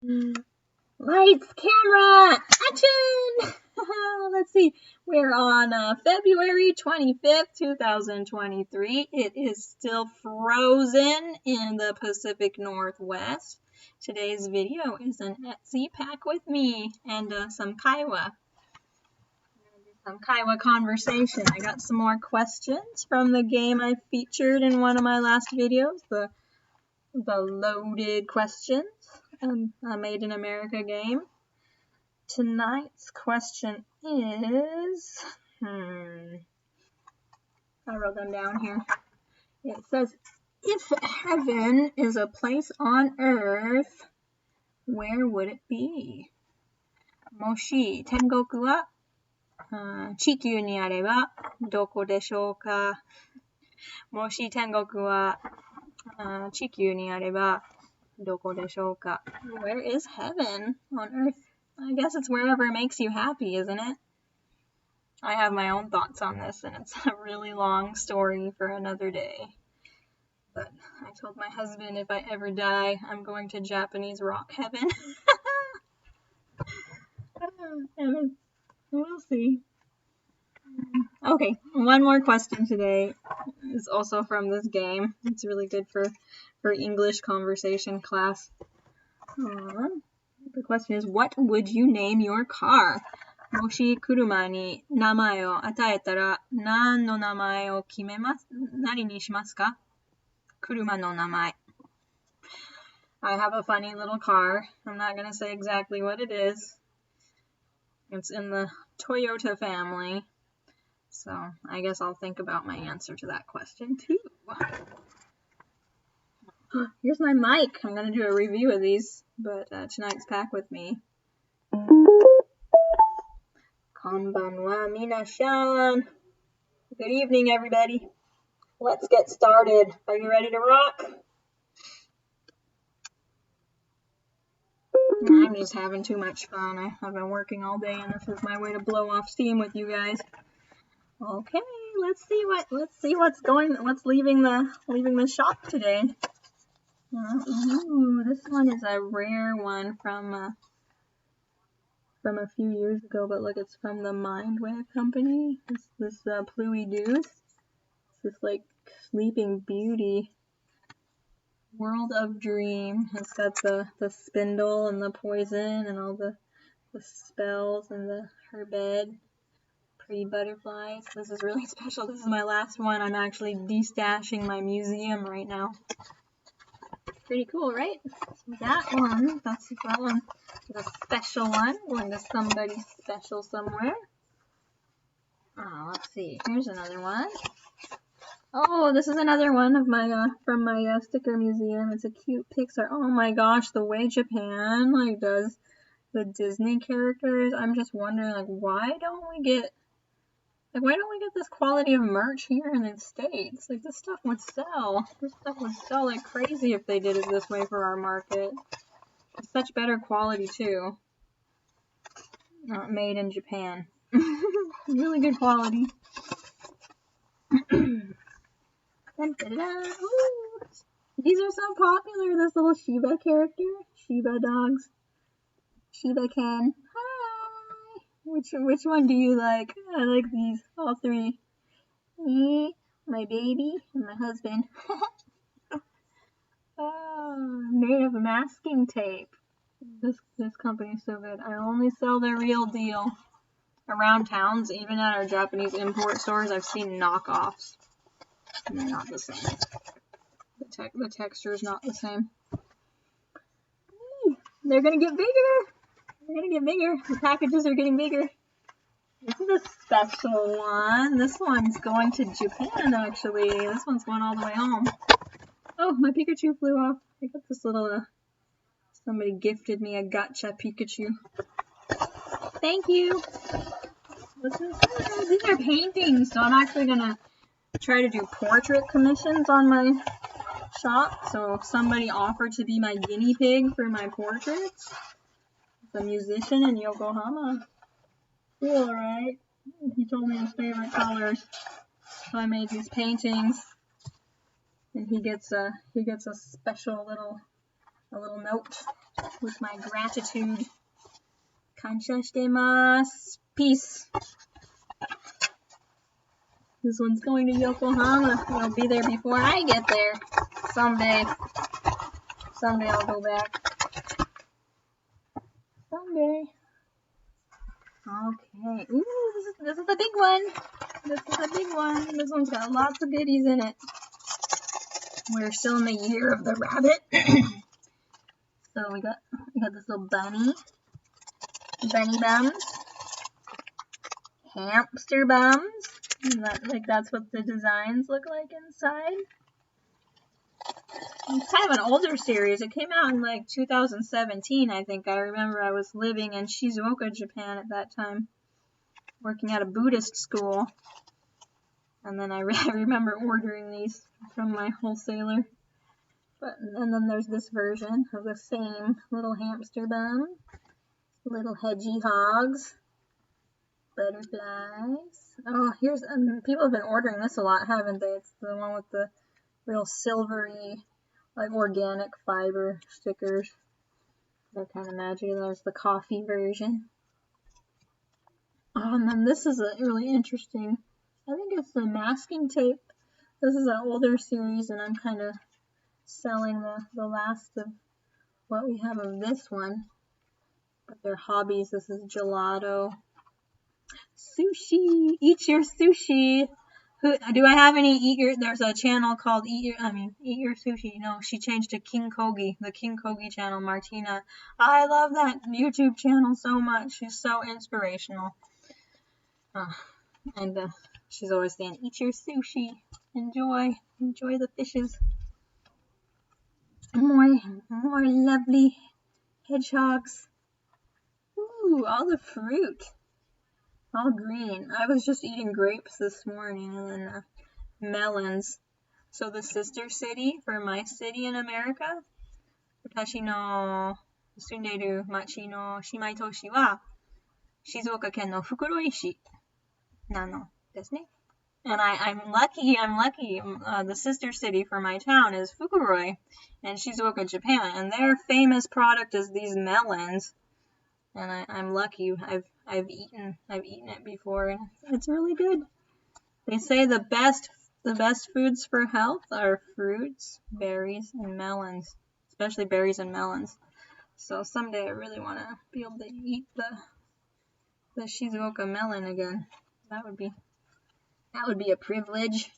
Lights, camera, action! Let's see. We're on February 25th, 2023. It is still frozen in the Pacific Northwest. Today's video is an Etsy pack with me and some Kaiwa. Some Kaiwa conversation. I got some more questions from the game I featured in one of my last videos, the loaded questions. A Made in America game. Tonight's question is, I wrote them down here. It says, if heaven is a place on earth, where would it be? Moshi tengoku wa chikyū ni areba doko deshou ka? Moshi tengoku wa chikyū ni areba doko deshou ka? Where is heaven on earth? I guess it's wherever it makes you happy, isn't it? I have my own thoughts on this, and it's a really long story for another day. But I told my husband if I ever die, I'm going to Japanese rock heaven. And we'll see. Okay, one more question today. It's also from this game. It's really good for English conversation class. The question is, what would you name your car? Moshi kuruma ni namae o ataetara, nan no namae o kimemasu? Nani ni shimasu ka? Kuruma no namae. I have a funny little car. I'm not going to say exactly what it is. It's in the Toyota family. So I guess I'll think about my answer to that question too. Here's my mic. I'm going to do a review of these, but tonight's pack with me. Konbanwa minashan. Good evening, everybody. Let's get started. Are you ready to rock? I'm just having too much fun. I've been working all day, and this is my way to blow off steam with you guys. Okay, let's see what's leaving the shop today. Ooh, this one is a rare one from a few years ago, but look, it's from the Mindwave company. This Pluie Deuce. It's this like Sleeping Beauty. World of Dream. It's got the spindle and the poison and all the spells and her bed. Pretty butterflies. This is really special. This is my last one. I'm actually destashing my museum right now. Pretty cool, right? So that one, that's the special one. Going to somebody special somewhere. Let's see. Here's another one. Oh, this is another one of my from my sticker museum. It's a cute Pixar. Oh my gosh, the way Japan like does the Disney characters. I'm just wondering, why don't we get this quality of merch here in the States? Like, this stuff would sell. This stuff would sell like crazy if they did it this way for our market. It's such better quality too. Not made in Japan. Really good quality. Dun, dun, dun. Ooh. These are so popular. This little Shiba character. Shiba dogs. Shiba Ken. Hi. Which one do you like? I like these, all three. Me, my baby, and my husband. Made of masking tape. This company is so good. I only sell the real deal. Around towns, even at our Japanese import stores, I've seen knockoffs. And they're not the same. The texture is not the same. They're gonna get bigger. They're gonna get bigger. The packages are getting bigger. This is a special one. This one's going to Japan, actually. This one's going all the way home. Oh, my Pikachu flew off. I got this little, somebody gifted me a gotcha Pikachu. Thank you. These are paintings, so I'm actually gonna try to do portrait commissions on my shop. So if somebody offered to be my guinea pig for my portraits, it's a musician in Yokohama. Cool, right? He told me his favorite colors, so I made these paintings, and he gets a special little note with my gratitude. Kancha shitemasu. Peace. This one's going to Yokohama. I'll be there before I get there. Someday. Someday I'll go back. Someday. Okay. Ooh, this is a big one. This is a big one. This one's got lots of goodies in it. We're still in the year of the rabbit. So we got this little bunny bums, hamster bums. That's what the designs look like inside. It's kind of an older series. It came out in like 2017, I think. I remember I was living in Shizuoka, Japan at that time, working at a Buddhist school. And then I remember ordering these from my wholesaler. And then there's this version of the same little hamster bum, little hedgehogs, butterflies. Oh, people have been ordering this a lot, haven't they? It's the one with the real silvery, like organic fiber stickers. They're kind of magic. There's the coffee version. Oh, and then this is a really interesting, I think it's the masking tape. This is an older series, and I'm kind of selling the last of what we have of this one. But their hobbies, this is gelato. Sushi! Eat your sushi! Do I have any there's a channel called Eat Your Sushi. No, she changed to King Kogi, the King Kogi channel, Martina. I love that YouTube channel so much. She's so inspirational. And she's always saying, eat your sushi. Enjoy the fishes. More lovely hedgehogs. Ooh, all the fruit. All green. I was just eating grapes this morning, and then melons. So the sister city for my city in America, Watashi no sunderu machi no shimai toshi wa Shizuoka ken no Fukuroishi nano desu ne. And I'm lucky. The sister city for my town is Fukuroi in Shizuoka, Japan, and their famous product is these melons. And I'm lucky. I've eaten it before, and it's really good. They say the best foods for health are fruits, berries, and melons, especially berries and melons. So someday I really want to be able to eat the Shizuoka melon again. That would be a privilege.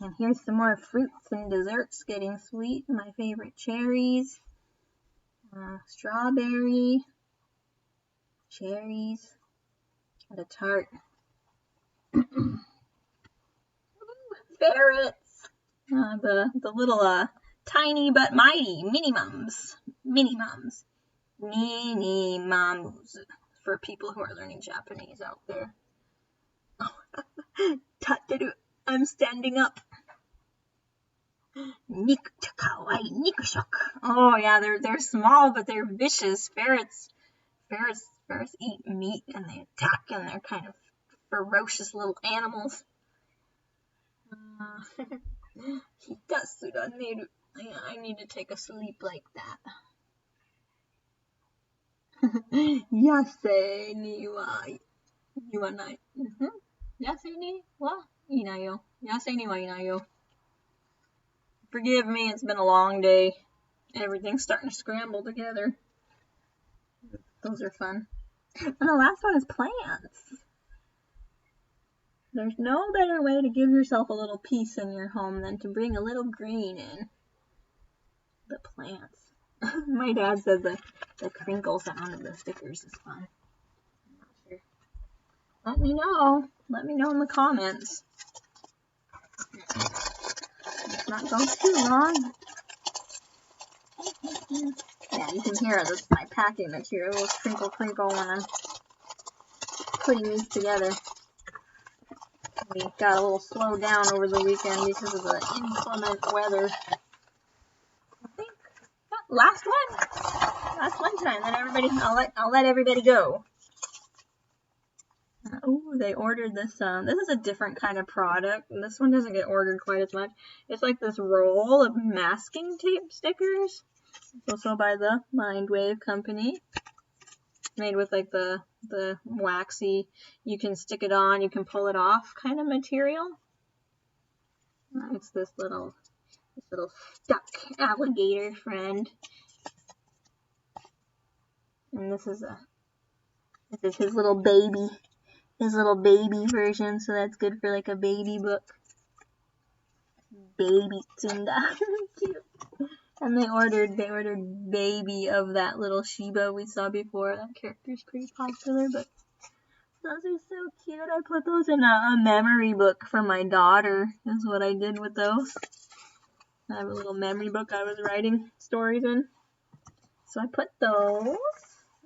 And here's some more fruits and desserts getting sweet. My favorite cherries, strawberry, cherries, and a tart. Ferrets. The little tiny but mighty mini-mums. Mini-mums for people who are learning Japanese out there. Tatteru, I'm standing up. Oh yeah, they're small, but they're vicious. Ferrets eat meat, and they attack, and they're kind of ferocious little animals. I need to take a sleep like that. Yase ni wa iwanai. Yase ni wa inai yo. Yase ni wa inai yo. Forgive me, it's been a long day. Everything's starting to scramble together. Those are fun. And the last one is plants. There's no better way to give yourself a little peace in your home than to bring a little green in. The plants. My dad said the crinkle sound of the stickers is fun. I'm not sure. Let me know. Let me know in the comments. Let's not go too long. Yeah, you can hear my packing material crinkle when I'm putting these together. We got a little slowed down over the weekend because of the inclement weather. I think last one time. Then I'll let everybody go. Oh, they ordered this. This is a different kind of product. This one doesn't get ordered quite as much. It's like this roll of masking tape stickers. It's also by the Mindwave company. Made with like the waxy, you can stick it on, you can pull it off kind of material. It's this little stuck alligator friend. And this is his little baby. His little baby version, so that's good for like a baby book. Baby Tunda. Cute. And they ordered baby of that little Shiba we saw before. That character's pretty popular, but those are so cute. I put those in a memory book for my daughter, is what I did with those. I have a little memory book I was writing stories in. So I put those.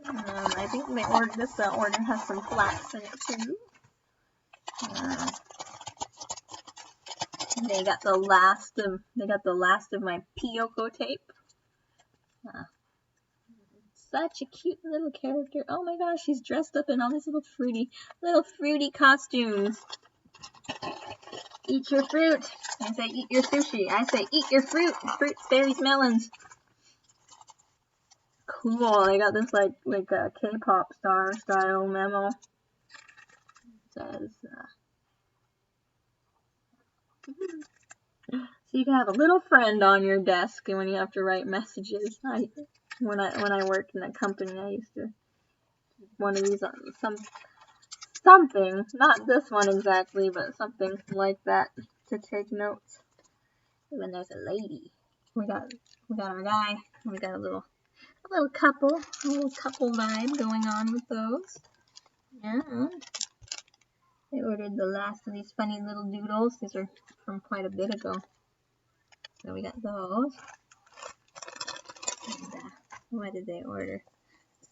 I think this order has some flax in it too. They got the last of my Piyoko tape. Such a cute little character. Oh my gosh, she's dressed up in all these little fruity costumes. Eat your fruit. I say eat your sushi. I say eat your fruit. Fruits, berries, melons. Cool. They got this like a K-pop star style memo. It says so you can have a little friend on your desk when you have to write messages. When I worked in a company, I used to one of these something, not this one exactly, but something like that to take notes. When there's a lady, we got our guy. We got a little couple vibe going on with those. Yeah. They ordered the last of these funny little doodles. These are from quite a bit ago. So we got those. And, what did they order?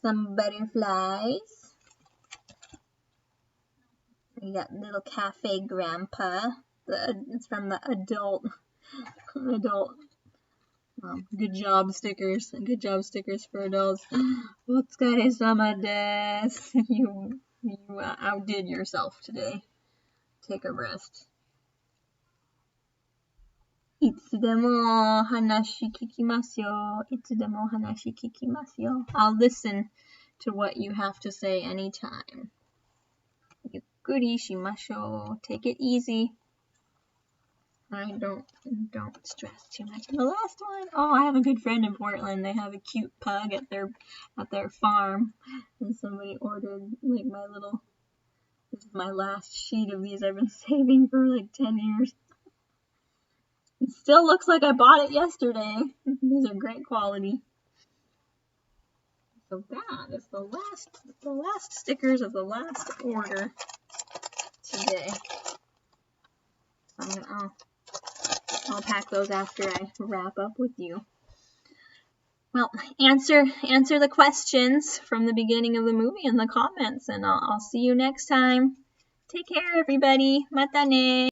Some butterflies. We got little cafe grandpa. It's from the adult good job stickers. Good job stickers for adults. Otsukare-sama desu. You outdid yourself today. Take a rest. Itsudemo hanashi kikimasu yo. Itsudemo hanashi kikimasu yo. I'll listen to what you have to say anytime. Yukkuri shimashou. Take it easy. Don't stress too much. And the last one, I have a good friend in Portland. They have a cute pug at their farm, and somebody ordered like this is my last sheet of these I've been saving for like 10 years. It still looks like I bought it yesterday. These are great quality. So that is the last stickers of the last order today. I'll pack those after I wrap up with you. Well, answer the questions from the beginning of the movie in the comments, and I'll see you next time. Take care, everybody. Mata ne.